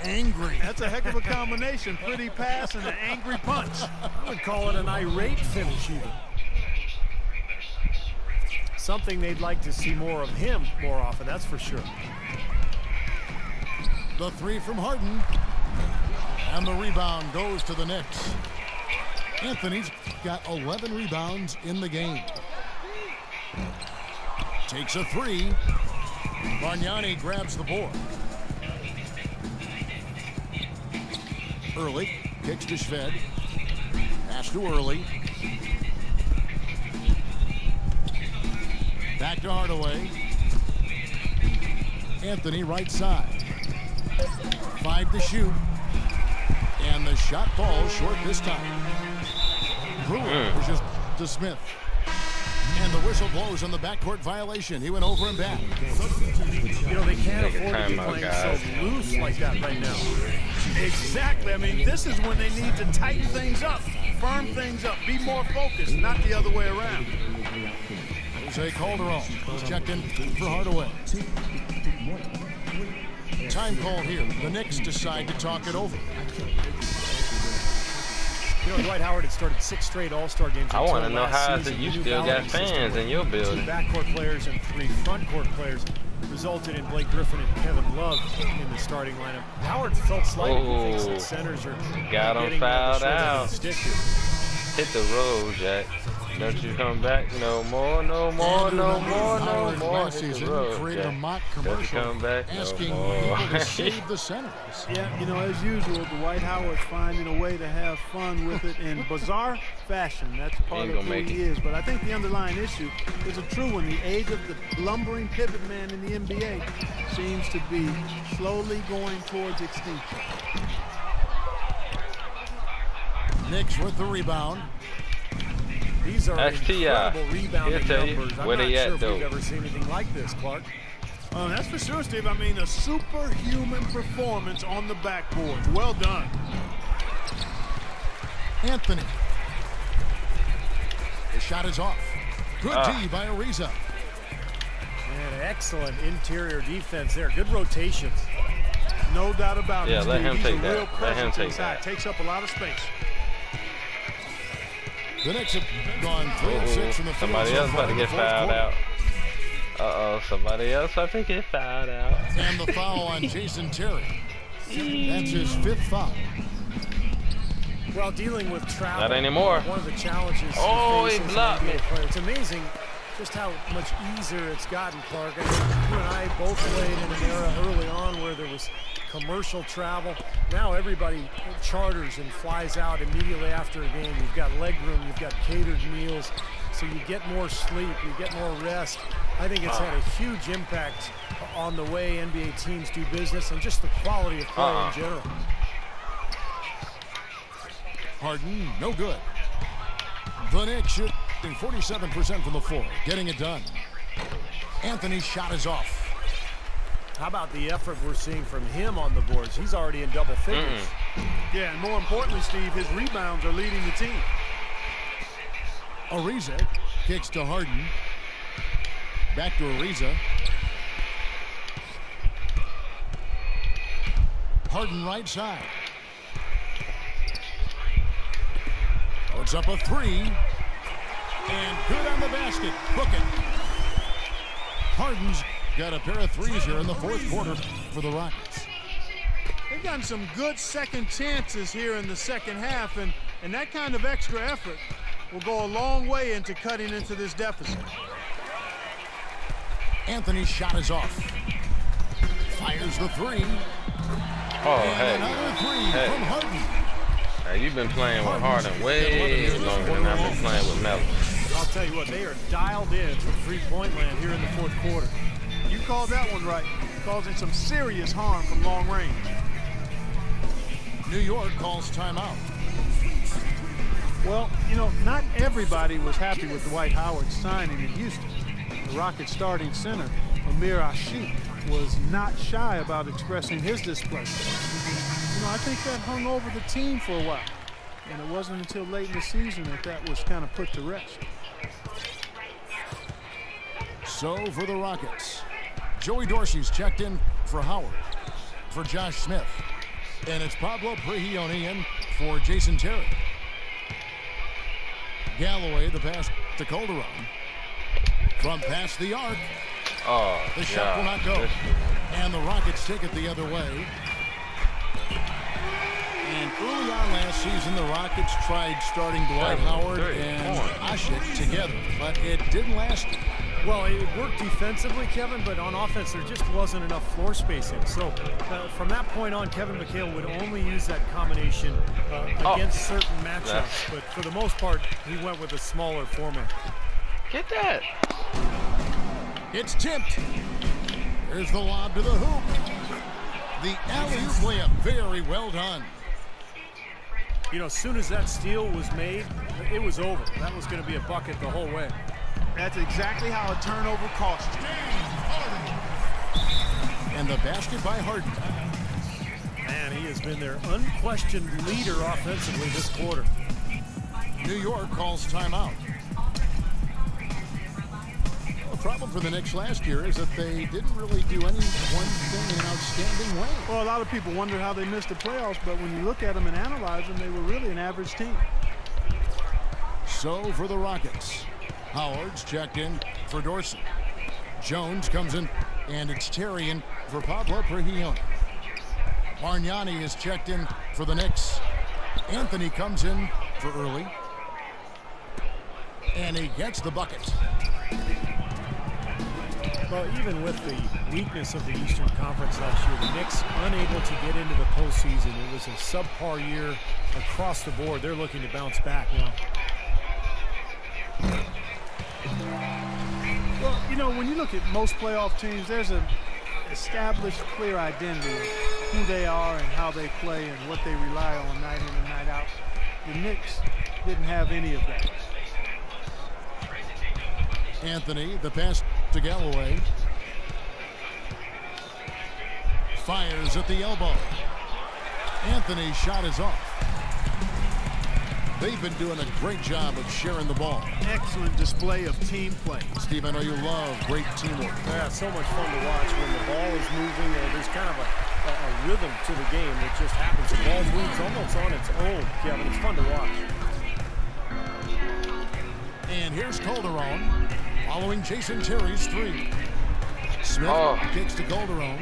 angry. That's a heck of a combination. Pretty pass and an angry punch. I would call it an irate finish even. Something they'd like to see more of him more often, that's for sure. The three from Harden. And the rebound goes to the Knicks. Anthony's got 11 rebounds in the game. Takes a three. Bargnani grabs the board. Early kicks to Shved. Pass to Early. Back to Hardaway. Anthony right side. 5 to shoot. And the shot falls short this time. Brewer pushes to Smith. And the whistle blows on the backcourt violation. He went over and back. You know, they can't afford to be playing so loose like that right now. Exactly. I mean, this is when they need to tighten things up, firm things up, be more focused, not the other way around. Jose Calderon was checked in for Hardaway. Time call here. The Knicks decide to talk it over. You know, Dwight Howard had started 6 straight All-Star games. I want to know how season. you still got fans in your building. 2 backcourt players and 3 frontcourt players resulted in Blake Griffin and Kevin Love in the starting lineup. Howard felt slighted. He thinks that centers are got him getting fouled out. Stick here. Hit the road, Jack. Don't you come back no more, no more, no more, no more. Last season created a mock commercial come back asking no people to save the centers. Yeah, you know, as usual, Dwight Howard's finding a way to have fun with it in bizarre fashion. That's part of who he is. But I think the underlying issue is a true one. The age of the lumbering pivot man in the NBA seems to be slowly going towards extinction. Knicks with the rebound. These are incredible rebounding numbers. I'm Where not they at, sure if though? we've ever seen anything like this, Clark. That's for sure, Steve. I mean, a superhuman performance on the backboard. Well done. Anthony. The shot is off. Good D by Ariza. And excellent interior defense there. Good rotations. No doubt about it. Yeah, let him take that. Let him take inside. that. Takes up a lot of space. The Knicks have gone 3 of 6 from the field. Somebody else about to get fouled out. Uh-oh, somebody else about to get fouled out. And the foul on Jason Terry. That's his 5th foul. Well, dealing with travel. Not anymore. One of the challenges. Oh, he blocked me. It's amazing just how much easier it's gotten, Clark. I mean, you and I both played in an era early on where there was commercial travel. Now everybody charters and flies out immediately after a game. You've got leg room, you've got catered meals, so you get more sleep, you get more rest. I think it's had a huge impact on the way NBA teams do business and just the quality of play in general. Harden, no good. The Knicks shooting 47% from the floor, getting it done. Anthony's shot is off. How about the effort we're seeing from him on the boards? He's already in double figures. Yeah, and more importantly, Steve, his rebounds are leading the team. Ariza kicks to Harden. Back to Ariza. Harden right side. Puts up a 3. And good on the basket. Book it. Harden's got a pair of 3s here in the 4th quarter for the Rockets. They've gotten some good second chances here in the second half, and that kind of extra effort will go a long way into cutting into this deficit. Anthony's shot is off. Fires the 3. Oh, and another 3 from Harden. Hey, you've been playing with Harden way longer than I've been playing with Melo. I'll tell you what, they are dialed in from three-point land here in the 4th quarter. You called that one right, causing some serious harm from long range. New York calls timeout. Well, you know, not everybody was happy with Dwight Howard's signing in Houston. The Rockets starting center, Amir Asheep, was not shy about expressing his displeasure. You know, I think that hung over the team for a while, and it wasn't until late in the season that was kind of put to rest. So for the Rockets, Joey Dorsey's checked in for Howard. For Josh Smith, And it's Pablo Prigioni in for Jason Terry. Galloway, the pass to Calderon. From past the arc. Oh, The shot will not go. And the Rockets take it the other way. And early on last season, the Rockets tried starting Dwight Howard and Ashik together, but it didn't last. Well, it worked defensively, Kevin, but on offense, there just wasn't enough floor spacing. So from that point on, Kevin McHale would only use that combination against certain matchups. But for the most part, he went with a smaller format. Get that. It's tipped. There's the lob to the hoop. The alley-oop layup, very well done. You know, as soon as that steal was made, it was over. That was going to be a bucket the whole way. That's exactly how a turnover costs you. And the basket by Harden. Man, he has been their unquestioned leader offensively this quarter. New York calls timeout. The problem for the Knicks last year is that they didn't really do any one thing in an outstanding way. Well, a lot of people wonder how they missed the playoffs, but when you look at them and analyze them, they were really an average team. So for the Rockets, Howard's checked in for Dorsey. Jones comes in, and it's Terry in for Pablo Prigioni. Bargnani is checked in for the Knicks. Anthony comes in for Early. And he gets the bucket. Well, even with the weakness of the Eastern Conference last year, the Knicks unable to get into the postseason. It was a subpar year across the board. They're looking to bounce back now. Well, you know, when you look at most playoff teams, there's an established, clear identity of who they are and how they play and what they rely on night in and night out. The Knicks didn't have any of that. Anthony, the pass to Galloway. Fires at the elbow. Anthony's shot is off. They've been doing a great job of sharing the ball. Excellent display of team play. Steve, I know you love great teamwork. Yeah, so much fun to watch when the ball is moving. There's kind of a rhythm to the game that just happens. The ball moves almost on its own, Kevin. It's fun to watch. And here's Calderon following Jason Terry's three. Smith kicks to Calderon.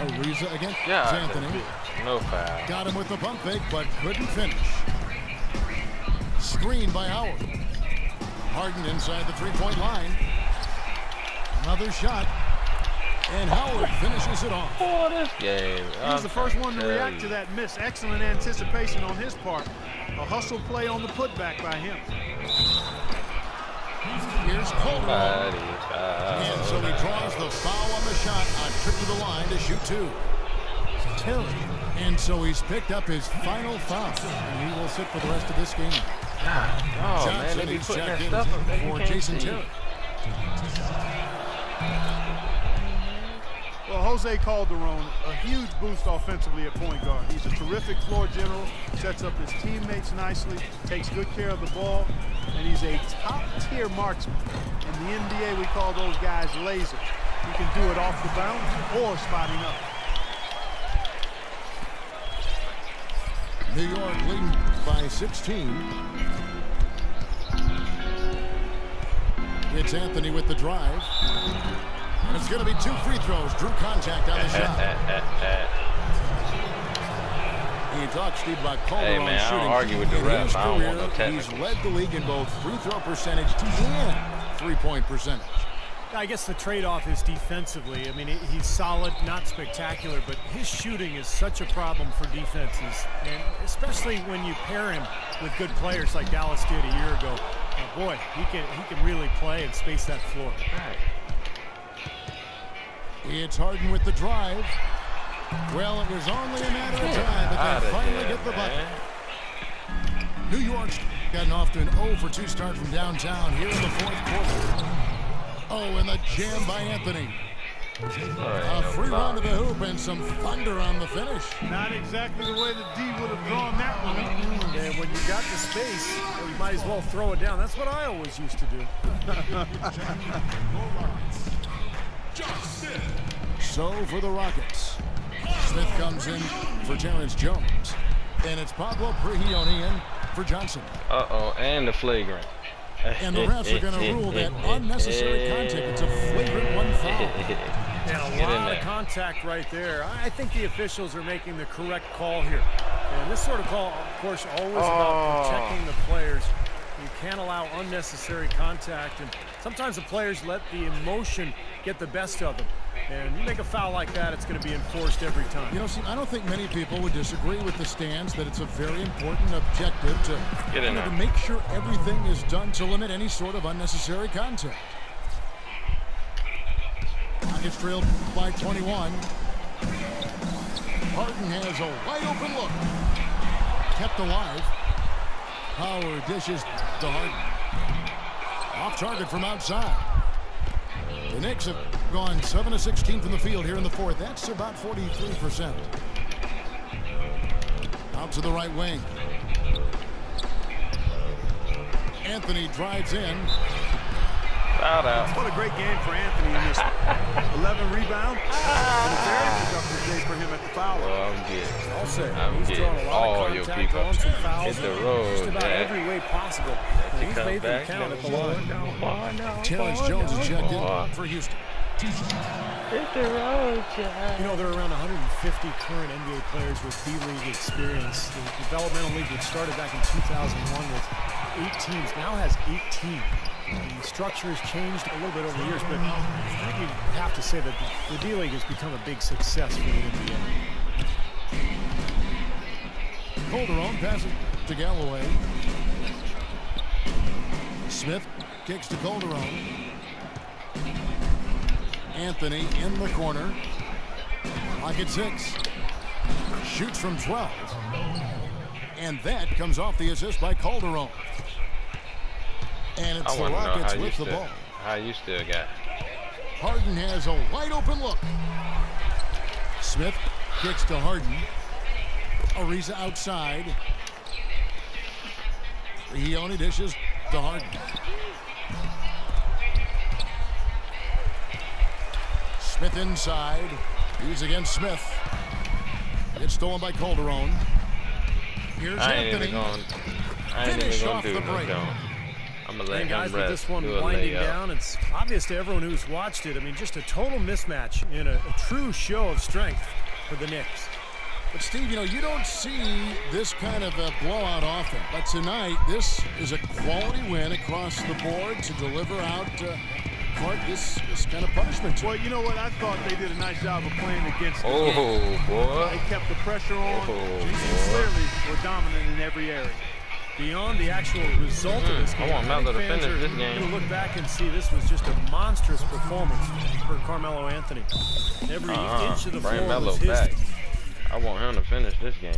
Ariza against Anthony. No foul. Got him with the pump fake, but couldn't finish. Screen by Howard. Harden inside the three-point line. Another shot. And Howard finishes it off. Oh, this game. He was the first one to react to that miss. Excellent anticipation on his part. A hustle play on the putback by him. Here's Calderon. And so he draws the foul on the shot on trip to the line to shoot two. Terry. And so he's picked up his final foul. And he will sit for the rest of this game. Oh, Johnson, man, they be he's putting checked that in stuff up that you for can't Jason see. Terry. Well, Jose Calderon, a huge boost offensively at point guard. He's a terrific floor general, sets up his teammates nicely, takes good care of the ball, and he's a top-tier marksman. In the NBA, we call those guys lasers. He can do it off the bounce or spotting up. New York leading by 16. It's Anthony with the drive. And it's going to be two free throws. Drew contact on the shot. You talk, Steve, about Calderon Hey, man, I shooting. don't argue with the In ref. his I don't want no career, he's technical. led the league in both free throw percentage and three-point percentage. I guess the trade-off is defensively. I mean, he's solid, not spectacular, but his shooting is such a problem for defenses, and especially when you pair him with good players like Dallas did a year ago. Boy, he can really play and space that floor. It's Harden with the drive. Well, it was only a matter of time, but they finally get the bucket. New York's gotten off to an 0 for 2 start from downtown here in the fourth quarter. Oh, and the jam by Anthony. A free run to the hoop and some thunder on the finish. Not exactly the way the D would have drawn that one up. And when you got the space, well, you might as well throw it down. That's what I always used to do. So for the Rockets, Smith comes in for Terrence Jones. And it's Pablo Prigioni in for Johnson. Uh-oh, and the flagrant. And the refs are going to rule that unnecessary contact. It's a flagrant one foul. And a lot of contact right there. I think the officials are making the correct call here. And this sort of call, of course, always about protecting the players. You can't allow unnecessary contact. And sometimes the players let the emotion get the best of them. And you make a foul like that, it's going to be enforced every time. You know, see, I don't think many people would disagree with the stance that it's a very important objective to make sure everything is done to limit any sort of unnecessary contact. Rockets trailed by 21. Harden has a wide open look. Kept alive. Howard dishes to Harden. Off target from outside. The Knicks have gone 7 of 16 from the field here in the fourth. That's about 43%. Out to the right wing. Anthony drives in. Fouled out. What a great game for Anthony in this 11 rebound. And a very productive day for him at the foul line. Well, I'm good. I'll say, I'm he's getting drawn a lot all of your contact, people. drawn some fouls Hit the in road, just about Jack. every way possible. And he's made them count at the line. Terrence Jones is checked in for Houston. Hit the road, Jack. You know, there are around 150 current NBA players with B-League experience. The developmental league, which started back in 2001 with 8 teams, now has 18. The structure has changed a little bit over the years, but I think you have to say that the D-League has become a big success for the NBA. Calderon passes to Galloway. Smith kicks to Calderon. Anthony in the corner. Pocket 6. Shoots from 12. And that comes off the assist by Calderon. And it's the Rockets with the ball. How you still got? Harden has a wide open look. Smith kicks to Harden. Ariza outside. He only dishes to Harden. Smith inside. He's against Smith. It's stolen by Calderon. Here's Anthony. I ain't Finish even off gonna the do no break. dome. I'm gonna let And him guys, with rest. this one Do a winding layup. down, it's obvious to everyone who's watched it. I mean, just a total mismatch in a true show of strength for the Knicks. But Steve, you know, you don't see this kind of a blowout often. But tonight, this is a quality win across the board to deliver out Clark this kind of punishment. Well, you know what? I thought they did a nice job of playing against the Oh, game. boy. They kept the pressure on. Oh, and boy. clearly were dominant in every area. Beyond the actual result of this game, I want Melo to finish this going game. to look back and see this was just a monstrous performance for Carmelo Anthony. Every inch of the Bring floor Melo was his. back. I want him to finish this game.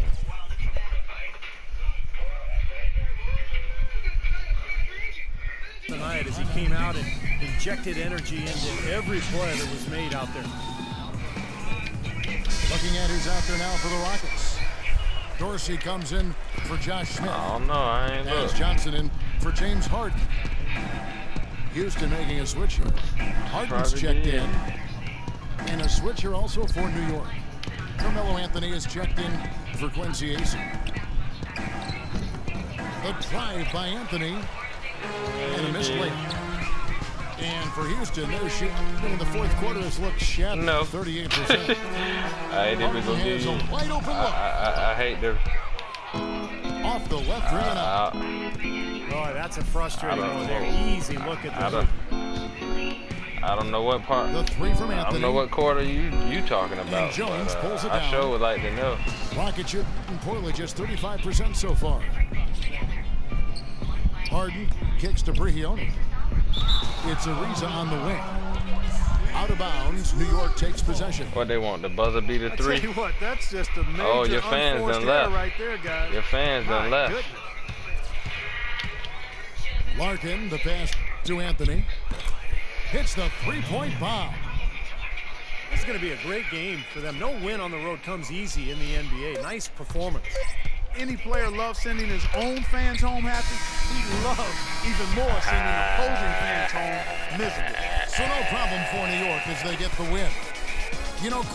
Tonight, as he came out and injected energy into every play that was made out there. Looking at who's out there now for the Rockets. Dorsey comes in for Josh Smith. Oh, no, I ain't As look. Johnson in for James Harden. Houston making a switch here. Harden's Probably checked did. in. And a switch here also for New York. Carmelo Anthony is checked in for Quincy Ace. The drive by Anthony. And a missed layup. And for Houston, their shooting in the fourth quarter has looked shabby. No. 38%. I ain't even Harden gonna has give a you. wide open look. I hate the. Off the left rim and out. Boy, that's a frustrating I don't one there. know. Easy look at I the don't know what part. The three from I Anthony. don't know what quarter you talking about. Jones but, pulls it I down. sure would like to know. Rockets shooting poorly, just 35% so far. Harden kicks to Brigioni. It's Ariza on the wing. Out of bounds, New York takes possession. What they want, the buzzer beater I tell 3? you what, that's just a major Oh, your fans unforced done error left. right there, guys. Your fans done My left. goodness. Larkin, the pass to Anthony. Hits the three-point bomb. This is going to be a great game for them. No win on the road comes easy in the NBA. Nice performance. Any player loves sending his own fans home happy. He loves even more sending opposing fans home miserable. So no problem for New York as they get the win. You know,